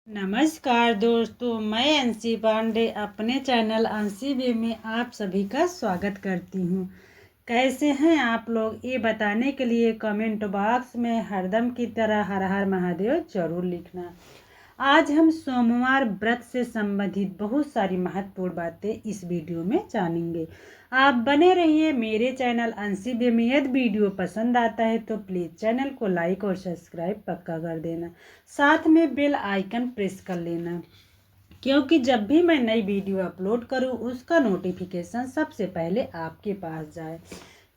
नमस्कार दोस्तों, मैं अंशी पांडे अपने चैनल अंशी वे में आप सभी का स्वागत करती हूँ। कैसे हैं आप लोग, ये बताने के लिए कमेंट बॉक्स में हरदम की तरह हर हर महादेव जरूर लिखना। आज हम सोमवार व्रत से संबंधित बहुत सारी महत्वपूर्ण बातें इस वीडियो में जानेंगे। आप बने रहिए मेरे चैनल अंशी बे में। यदि वीडियो पसंद आता है तो प्लीज़ चैनल को लाइक और सब्सक्राइब पक्का कर देना, साथ में बेल आइकन प्रेस कर लेना, क्योंकि जब भी मैं नई वीडियो अपलोड करूं उसका नोटिफिकेशन सबसे पहले आपके पास जाए।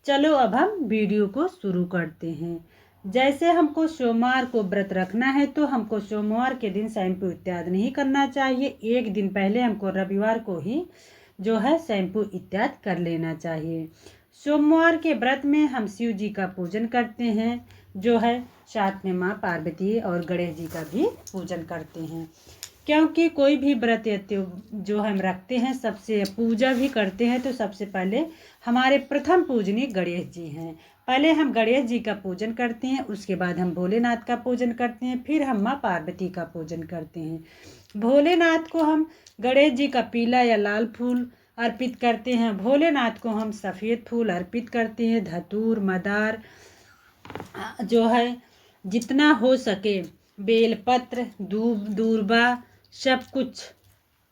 चलो अब हम वीडियो को शुरू करते हैं। जैसे हमको सोमवार को व्रत रखना है तो हमको सोमवार के दिन शैम्पू इत्यादि नहीं करना चाहिए। एक दिन पहले हमको रविवार को ही जो है शैम्पू इत्यादि कर लेना चाहिए। सोमवार के व्रत में हम शिव जी का पूजन करते हैं, जो है साथ में माँ पार्वती और गणेश जी का भी पूजन करते हैं। क्योंकि कोई भी व्रत जो हम रखते हैं, सबसे पूजा भी करते हैं, तो सबसे पहले हमारे प्रथम पूजनीय गणेश जी हैं। पहले हम गणेश जी का पूजन करते हैं, उसके बाद हम भोलेनाथ का पूजन करते हैं, फिर हम माँ पार्वती का पूजन करते हैं। भोलेनाथ को हम गणेश जी का पीला या लाल फूल अर्पित करते हैं, भोलेनाथ को हम सफ़ेद फूल अर्पित करते हैं। धतूर मदार जो है जितना हो सके, बेलपत्र दूर्बा सब कुछ,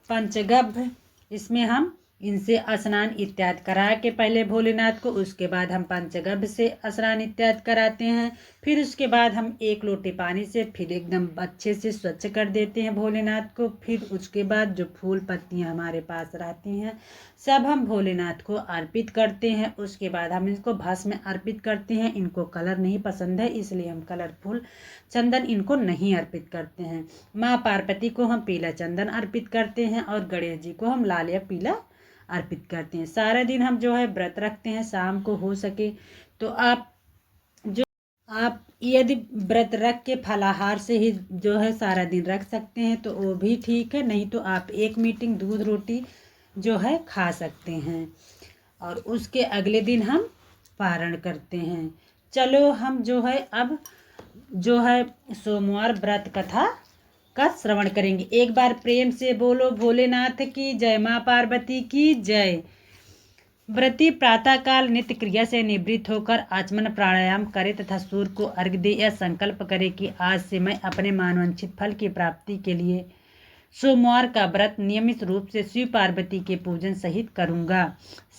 पंचगव्य, इसमें हम इनसे स्नान इत्यादि करा के पहले भोलेनाथ को, उसके बाद हम पंचगव्य से स्नान इत्यादि कराते हैं। फिर उसके बाद हम एक लोटे पानी से फिर एकदम अच्छे से स्वच्छ कर देते हैं भोलेनाथ को। फिर उसके बाद जो फूल पत्तियां हमारे पास रहती हैं सब हम भोलेनाथ को अर्पित करते हैं। उसके बाद हम इनको भस्म अर्पित करते हैं। इनको कलर नहीं पसंद है, इसलिए हम कलरफुल चंदन इनको नहीं अर्पित करते हैं। माँ पार्वती को हम पीला चंदन अर्पित करते हैं और गणेश जी को हम लाल या पीला अर्पित करते हैं। सारा दिन हम जो है व्रत रखते हैं। शाम को हो सके तो आप यदि व्रत रख के फलाहार से ही जो है सारा दिन रख सकते हैं तो वो भी ठीक है, नहीं तो आप एक मीटिंग दूध रोटी जो है खा सकते हैं और उसके अगले दिन हम पारण करते हैं। चलो हम जो है अब जो है सोमवार व्रत कथा का श्रवण करेंगे। एक बार प्रेम से बोलो भोलेनाथ की जय, माँ पार्वती की जय। व्रती प्रातःकाल नित्य क्रिया से निवृत्त होकर आचमन प्राणायाम करे तथा सूर्य को अर्घ्य दे। यह संकल्प करे कि आज से मैं अपने मानवांछित फल की प्राप्ति के लिए सोमवार का व्रत नियमित रूप से शिव पार्वती के पूजन सहित करूंगा।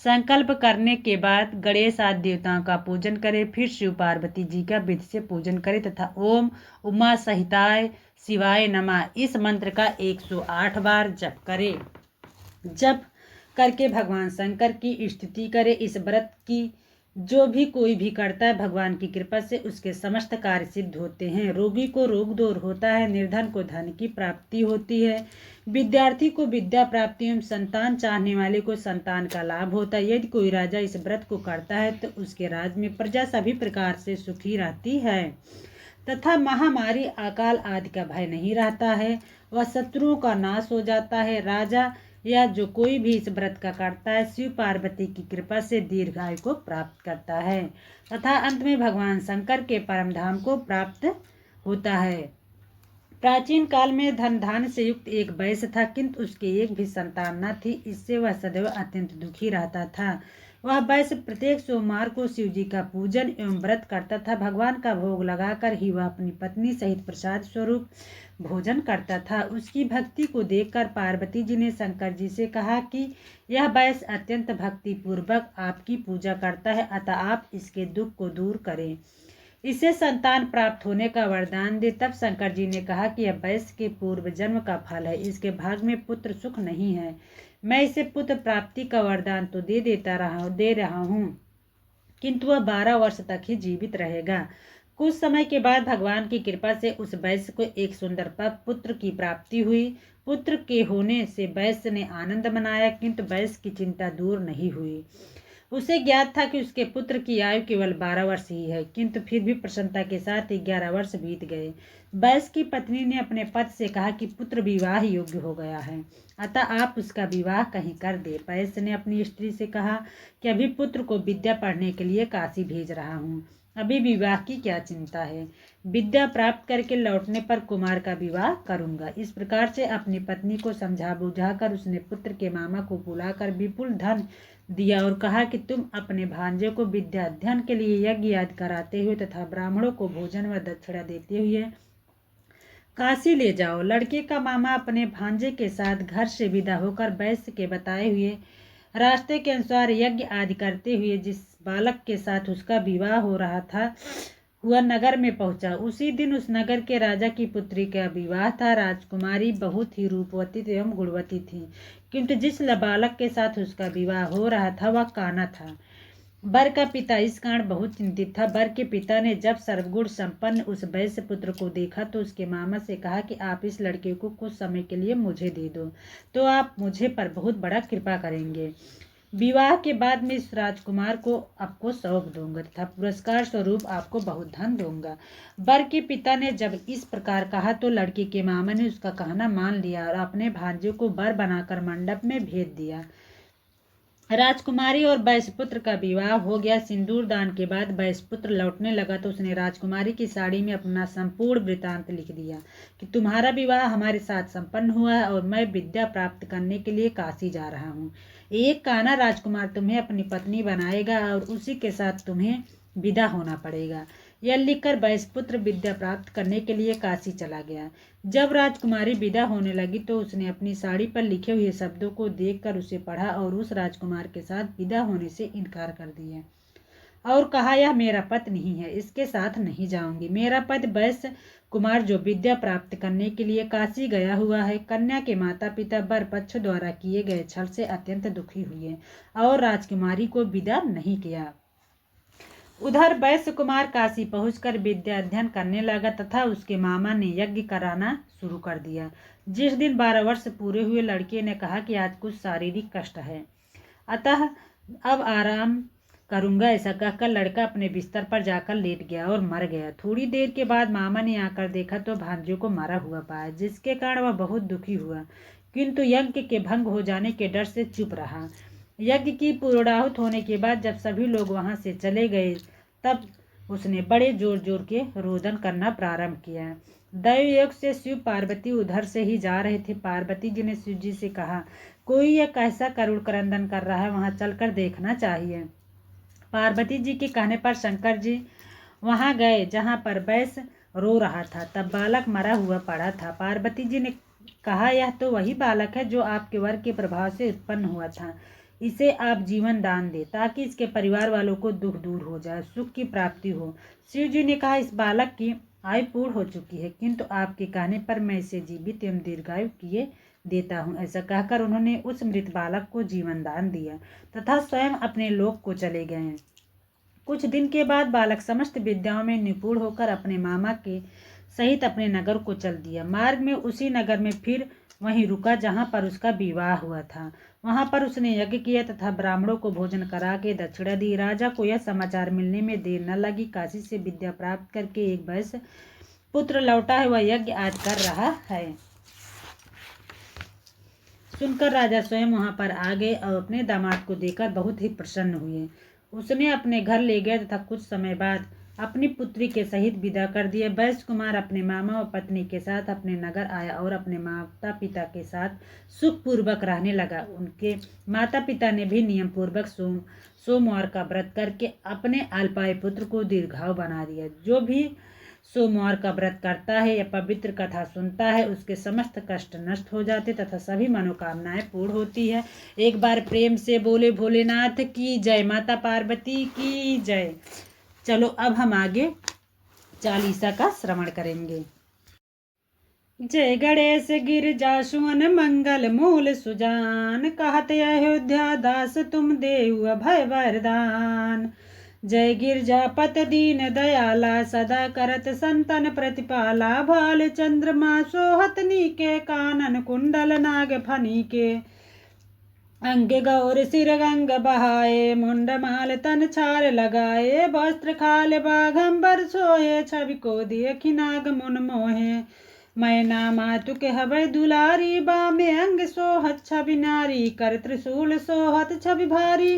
संकल्प करने के बाद गणेश आदि देवताओं का पूजन करे, फिर शिव पार्वती जी का विधि से पूजन करे तथा ओम उमा सहिताय शिवाय नमः इस मंत्र का 108 बार जप करे। जप करके भगवान शंकर की स्तुति करे। इस व्रत की जो भी कोई भी करता है, भगवान की कृपा से उसके समस्त कार्य सिद्ध होते हैं। रोगी को रोग दूर होता है, निर्धन को धन की प्राप्ति होती है, विद्यार्थी को विद्या प्राप्ति एवं संतान चाहने वाले को संतान का लाभ होता है। यदि कोई राजा इस व्रत को करता है तो उसके राज में प्रजा सभी प्रकार से सुखी रहती है तथा महामारी अकाल आदि का भय नहीं रहता है। वह शत्रुओं का नाश हो जाता है। राजा या जो कोई भी इस व्रत का करता है शिव पार्वती की कृपा से दीर्घायु को प्राप्त करता है तथा अंत में भगवान शंकर के परम धाम को प्राप्त होता है। प्राचीन काल में धन धान से युक्त एक वैश्य था, किंतु उसकी एक भी संतान न थी। इससे वह सदैव अत्यंत दुखी रहता था। वह वैश्य प्रत्येक सोमवार को शिव जी का पूजन एवं व्रत करता था। भगवान का भोग लगाकर ही वह अपनी पत्नी सहित प्रसाद स्वरूप भोजन करता था। उसकी भक्ति को देखकर पार्वती जी ने शंकर जी से कहा कि यह वैश्य अत्यंत भक्ति पूर्वक आपकी पूजा करता है, अतः आप इसके दुख को दूर करें, इसे संतान प्राप्त होने का वरदान दे। तब शंकर जी ने कहा कि यह वैश्य के पूर्व जन्म का फल है, इसके भाग में पुत्र सुख नहीं है। मैं इसे पुत्र प्राप्ति का वरदान तो दे रहा हूँ, किंतु वह 12 वर्ष तक ही जीवित रहेगा। कुछ समय के बाद भगवान की कृपा से उस वैश्य को एक सुंदर पुत्र की प्राप्ति हुई। पुत्र के होने से वैश्य ने आनंद मनाया, किंतु वैश्य की चिंता दूर नहीं हुई। उसे ज्ञात था कि उसके पुत्र की आयु केवल 12 वर्ष ही है, किंतु फिर भी प्रसन्नता के साथ 11 वर्ष बीत गए। वैश्य की पत्नी ने अपने पति से कहा कि पुत्र विवाह योग्य हो गया है, अतः आप उसका विवाह कहीं कर दे। वैश्य ने अपनी स्त्री से कहा कि अभी पुत्र को विद्या पढ़ने के लिए काशी भेज रहा हूँ, अभी विवाह की क्या चिंता है। विद्या प्राप्त करके लौटने पर कुमार का विवाह करूंगा। इस प्रकार से अपनी पत्नी को समझा बुझाकर उसने पुत्र के मामा को बुलाकर विपुल धन दिया और कहा कि तुम अपने भांजे को विद्या अध्ययन के लिए यज्ञ याद कराते हुए तथा ब्राह्मणों को भोजन व दक्षिणा देते हुए काशी ले जाओ। लड़के का मामा अपने भांजे के साथ घर से विदा होकर वैश्य के बताए हुए रास्ते के अनुसार यज्ञ आदि करते हुए जिस बालक के साथ उसका विवाह हो रहा था वह नगर में पहुंचा। उसी दिन उस नगर के राजा की पुत्री का विवाह था। राजकुमारी बहुत ही रूपवती एवं गुणवती थी, किंतु जिस बालक के साथ उसका विवाह हो रहा था वह काना था। वर का पिता इस कारण बहुत चिंतित था। वर के पिता ने जब सर्वगुण संपन्न उस वैश्य पुत्र को देखा तो उसके मामा से कहा कि आप इस लड़के को कुछ समय के लिए मुझे दे दो तो आप मुझे पर बहुत बड़ा कृपा करेंगे। विवाह के बाद मैं इस राजकुमार को आपको सौंप दूंगा तथा पुरस्कार स्वरूप आपको बहुत धन दूंगा। वर के पिता ने जब इस प्रकार कहा तो लड़के के मामा ने उसका कहना मान लिया और अपने भांजे को वर बनाकर मंडप में भेज दिया। राजकुमारी और वैश्यपुत्र का विवाह हो गया। सिंदूर दान के बाद वैश्यपुत्र लौटने लगा तो उसने राजकुमारी की साड़ी में अपना संपूर्ण वृतांत लिख दिया कि तुम्हारा विवाह हमारे साथ संपन्न हुआ है और मैं विद्या प्राप्त करने के लिए काशी जा रहा हूँ। एक काना राजकुमार तुम्हें अपनी पत्नी बनाएगा और उसी के साथ तुम्हें विदा होना पड़ेगा। यह लिखकर वैश्यपुत्र विद्या प्राप्त करने के लिए काशी चला गया। जब राजकुमारी विदा होने लगी तो उसने अपनी साड़ी पर लिखे हुए शब्दों को देखकर उसे पढ़ा और उस राजकुमार के साथ विदा होने से इनकार कर दिया और कहा यह मेरा पति नहीं है, इसके साथ नहीं जाऊंगी। मेरा पति वैश्य कुमार जो विद्या प्राप्त करने के लिए काशी गया हुआ है। कन्या के माता पिता वर पक्ष द्वारा किए गए छल से अत्यंत दुखी हुए और राजकुमारी को विदा नहीं किया। उधर वैश्य कुमार काशी पहुंचकर विद्या अध्ययन करने लगा तथा उसके मामा ने यज्ञ कराना शुरू कर दिया। जिस दिन 12 वर्ष पूरे हुए लड़के ने कहा कि आज कुछ शारीरिक कष्ट है, अतः अब आराम करूंगा। ऐसा कहकर लड़का अपने बिस्तर पर जाकर लेट गया और मर गया। थोड़ी देर के बाद मामा ने आकर देखा तो भांजे को मरा हुआ पाया, जिसके कारण वह बहुत दुखी हुआ, किंतु यज्ञ के भंग हो जाने के डर से चुप रहा। यज्ञ की पूर्णाहुति होने के बाद जब सभी लोग वहां से चले गए तब उसने बड़े जोर जोर के रोदन करना प्रारंभ किया। दैवयोग से शिव पार्वती उधर से ही जा रहे थे। पार्वती जी ने शिव जी से कहा, कोई यह कैसा करुण क्रंदन कर रहा है, वहां चलकर देखना चाहिए। पार्वती जी के कहने पर शंकर जी वहां गए जहां पर वैश्य रो रहा था। तब बालक मरा हुआ पड़ा था। पार्वती जी ने कहा, यह तो वही बालक है जो आपके वर के प्रभाव से उत्पन्न हुआ था। इसे आप जीवन दान दे ताकि इसके परिवार वालों को दुख दूर हो जाए, सुख की प्राप्ति हो। शिव जी ने कहा, इस बालक की आयु पूर्ण हो चुकी है, किंतु आपके कहने पर मैं इसे जीवित एवं दीर्घायु किए देता हूँ। ऐसा कहकर उन्होंने उस मृत बालक को जीवन दान दिया तथा स्वयं अपने लोक को चले गए। कुछ दिन के बाद बालक समस्त विद्याओं में निपुण होकर अपने मामा के सहित अपने नगर को चल दिया। मार्ग में उसी नगर में फिर वहीं रुका जहाँ पर उसका विवाह हुआ था। वहां पर उसने यज्ञ किया तथा ब्राह्मणों को भोजन करा के दक्षिणा दी। राजा को यह समाचार मिलने में देर न लगी। काशी से विद्या प्राप्त करके एक वैश्य पुत्र लौटा है, वह यज्ञ आज कर रहा है। सुनकर राजा स्वयं वहां पर आ गए और अपने दामाद को देखकर बहुत ही प्रसन्न हुए। उसने अपने घर ले गया तथा कुछ समय बाद अपनी पुत्री के सहित विदा कर दिए। वैश्य कुमार अपने मामा और पत्नी के साथ अपने नगर आया और अपने माता पिता के साथ सुखपूर्वक रहने लगा। उनके माता पिता ने भी नियम पूर्वक सोमवार का व्रत करके अपने अल्पायु पुत्र को दीर्घायु बना दिया। जो भी सोमवार का व्रत करता है या पवित्र कथा सुनता है उसके समस्त कष्ट नष्ट हो जाते तथा सभी मनोकामनाएं पूर्ण होती है। एक बार प्रेम से बोले भोलेनाथ की जय, माता पार्वती की जय। चलो अब हम आगे चालीसा का श्रवण करेंगे। जय गणेश गिरिजा सुवन मंगल मूल सुजान, कहत अयोध्या दास तुम देव अभय वरदान। जय गिरजापत दीन दयाला, सदा करत संतन प्रतिपाला। भाल चंद्रमा सोहत नीके, कानन कुंडल नाग फनी के। अंग गौर सिर गंग बहाए, मुंड माल तन छार लगाए। वस्त्र खाल बाघंबर सोहे, छवि को देखी नाग मुन मोहे। मैना मातुक हवै दुलारी, बामे अंग सोहत छवि नारी। कर त्रिशूल सोहत छवि भारी,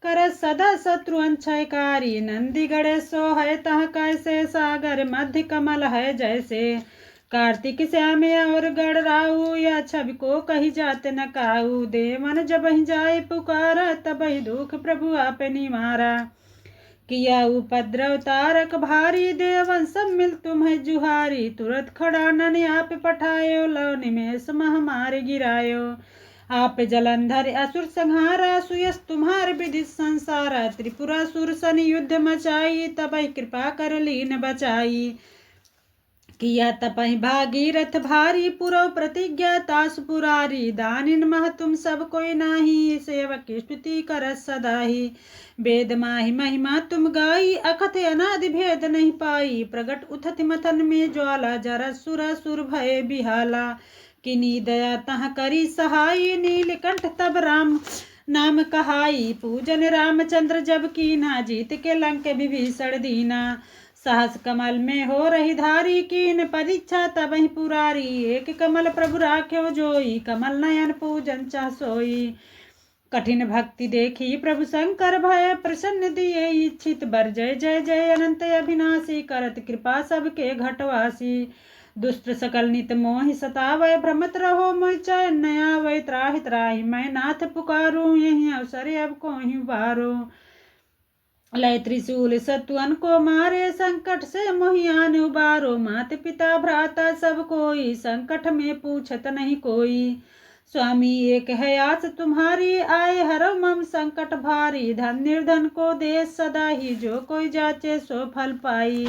कर सदा शत्रु अंक्षयकारी। नंदी गणे सो है तह कैसे, सागर मध्य कमल है जैसे। कार्तिक श्याम और गढ़ राहु, या छवि को कही जाते न काऊ। देवन जब ही जाए पुकारा, तब ही दुख प्रभु आप निवारा। किया उपद्रव तारक भारी, देवन सब मिल तुम्हें जुहारी। तुरंत खड़ा नन आप पठायो, लव निमेष महामारी गिरायो। आप जलंधर असुर संहारा, सुयस तुम्हार विदित संसारा। त्रिपुरासुर सन युद्ध मचाई, तब कृपा कर लीन बचाई। किया तपहि भागीरथ भारी, पुरव प्रतिज्ञा तास पुरारी। दानिन मह तुम सब कोई नाही, सेवक की स्तुति कर सदाही। वेद माहि महिमा तुम गाई, अकथ अनादि भेद नहीं पाई। प्रगट उठत मथन में ज्वाला, जरा सुरा सुर भय बिहाला। किनी दया तह करी सहाई, नीलकंठ तब राम नाम कहाई। पूजन रामचंद्र जब कीना, जीत के लंक विभीषण दीना। सहस कमल में हो रही धारी, कीन परीक्षा तब ही पुरारी। एक कमल प्रभु राख्यो जोई, कमल नयन पूजन चाह सोई। कठिन भक्ति देखी प्रभु शंकर, भय प्रसन्न दिए इच्छित बर। जय जय जय अनंत अविनाशी, करत कृपा सबके घटवासी। दुष्ट सकल नित मोहि सतावै, भ्रमत रहो मोहि चैन न आवै। त्राहि त्राहि मैं नाथ पुकारूं, यही अवसर अब कोहि उबारो। लय त्रिशूल सत्वन को मारे, संकट से मोहियान उबारो। मात पिता भ्राता सब कोई, संकट में पूछत नहीं कोई। स्वामी एक है आस तुम्हारी, आए हरो मम संकट भारी। धन निर्धन को दे सदा ही, जो कोई जाचे सो फल पाई।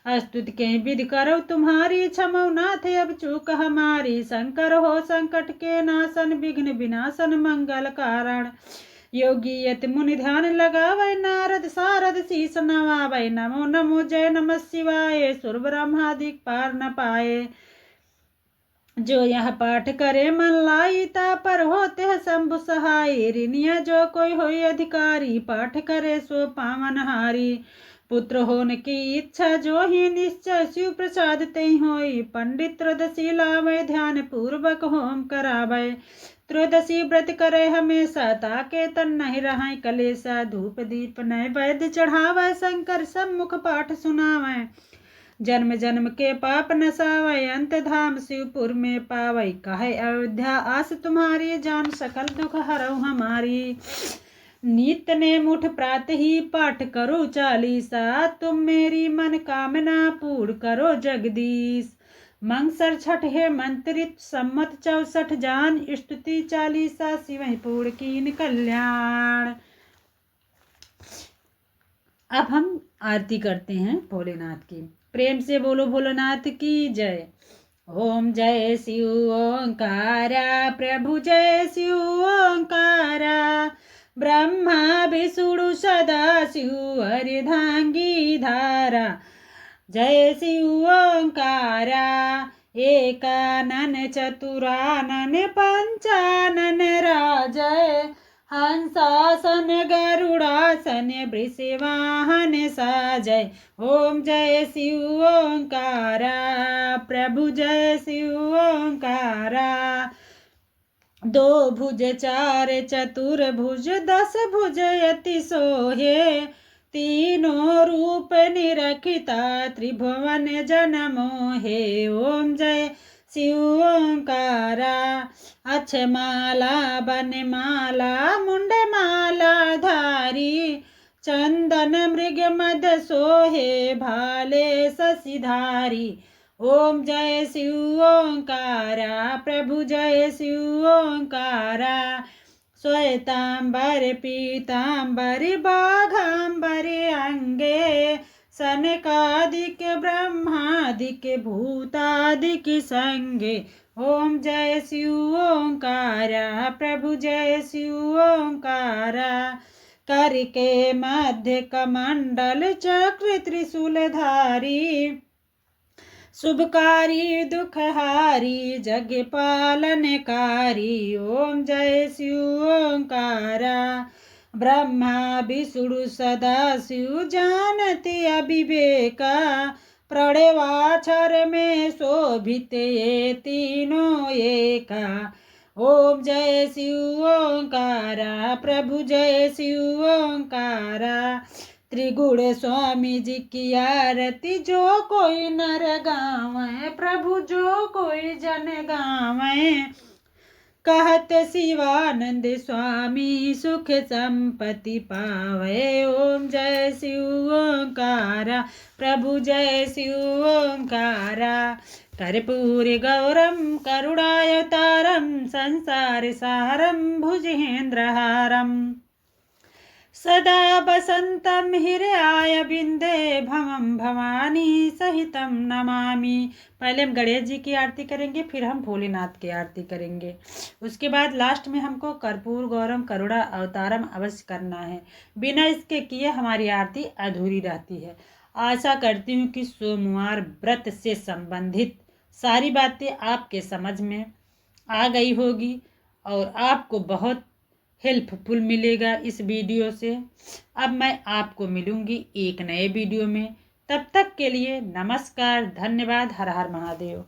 अस्तुत के विधि करो तुम्हारी, क्षमो नाथ अब चूक हमारी। शंकर हो संकट के नाशन, विघ्न विनाशन मंगल कारण। योगी यति मुनि ध्यान लगावै, नारद सारद शीस नवावै। नमो नमो जय नमः शिवाय, सुर ब्रह्मादिक पार न पाए। जो यह पाठ करे मन लाई, ता पर होते है शंभु सहाय। ऋणिया जो कोई होई अधिकारी, पाठ करे सो पावन हारी। पुत्र होने की इच्छा जो ही निश्चय, शिव प्रसाद तेहि होई। पंडित त्रयोदशी लावे, ध्यान पूर्वक होम करावे। त्रयोदशी व्रत करे हमेशा, ताके तन नहीं रहाय कलेसा। धूप दीप नैवेद्य चढ़ावे, शंकर सम्मुख पाठ सुनावे। जन्म जन्म के पाप नसावै, अंत धाम शिवपुर में पावै। कहे अयोध्या आस तुम्हारी, जान सकल दुख हरौ हमारी। नित्य ने मुठ प्रात ही पाठ करो चालीसा, तुम मेरी मन कामना पूर्ण करो जगदीश। मंगसर छठ है मंत्रित, सम्मत 64 जान। स्तुति चालीसा, शिवहि पूर्ण कीन कल्याण। अब हम आरती करते हैं भोलेनाथ की। प्रेम से बोलो भोलेनाथ की जय। ओम जय शिव ओंकारा, प्रभु जय शिव ओंकारा। ब्रह्मा विष्णु सदा शिव, अर्धांगी धारा। जय शिव ओंकारा, एकानन चतुरानन पंचानन राजय। हंसासन गरुड़ासन वृषवाहन साजय। ओम जय शिव ओंकारा, प्रभु जय शिव ओंकारा। दो भुज चार चतुर्भुज, 10 भुज अति सोहे। तीनों रूप निरखिता, त्रिभुवन जन मोहे। ओम जय शिव ओंकारा, अक्षमाला बनमाला मुंड माला धारी। चंदन मृग मद सोहे, भाले शशिधारी। ओम जय शिव ओंकारा, प्रभु जय शिव ओंकारा। श्वेतांबर पीतांबर बाघांबर अंगे। सनकादिक ब्रह्मादिक भूतादिक संगे। ओम जय शिव ओंकारा, प्रभु जय शिव ओंकारा। करके मध्य कमंडल चक्र त्रिशूलधारी। शुभकारी दुखहारी, जग पालनकारी। ओम जय शिव ओंकारा। ब्रह्मा विष्णु सदा शिव, जानते अविवेका। प्रणवाक्षर में शोभित ये तीनों एका। ओम जय शिव ओंकारा, प्रभु जय शिव ओंकारा। त्रिगुण स्वामी जी की आरती जो कोई नर गावे, प्रभु जो कोई जन गावे। कहत शिवानंद स्वामी सुख संपत्ति पावे। ओम जय शिव ओंकारा, प्रभु जय शिव ओंकारा। कर्पूर गौरम करुणावतारम संसार सारम भुजगेन्द्रहारम। सदा वसंतम हृदयाय बिंदे भवम भवानी सहितम नमामि। पहले हम गणेश जी की आरती करेंगे, फिर हम भोलेनाथ की आरती करेंगे। उसके बाद लास्ट में हमको कर्पूर गौरम करुणा अवतारम अवश्य करना है। बिना इसके किए हमारी आरती अधूरी रहती है। आशा करती हूँ कि सोमवार व्रत से संबंधित सारी बातें आपके समझ में आ गई होगी और आपको बहुत हेल्पफुल मिलेगा इस वीडियो से। अब मैं आपको मिलूंगी एक नए वीडियो में। तब तक के लिए नमस्कार, धन्यवाद, हर हर महादेव।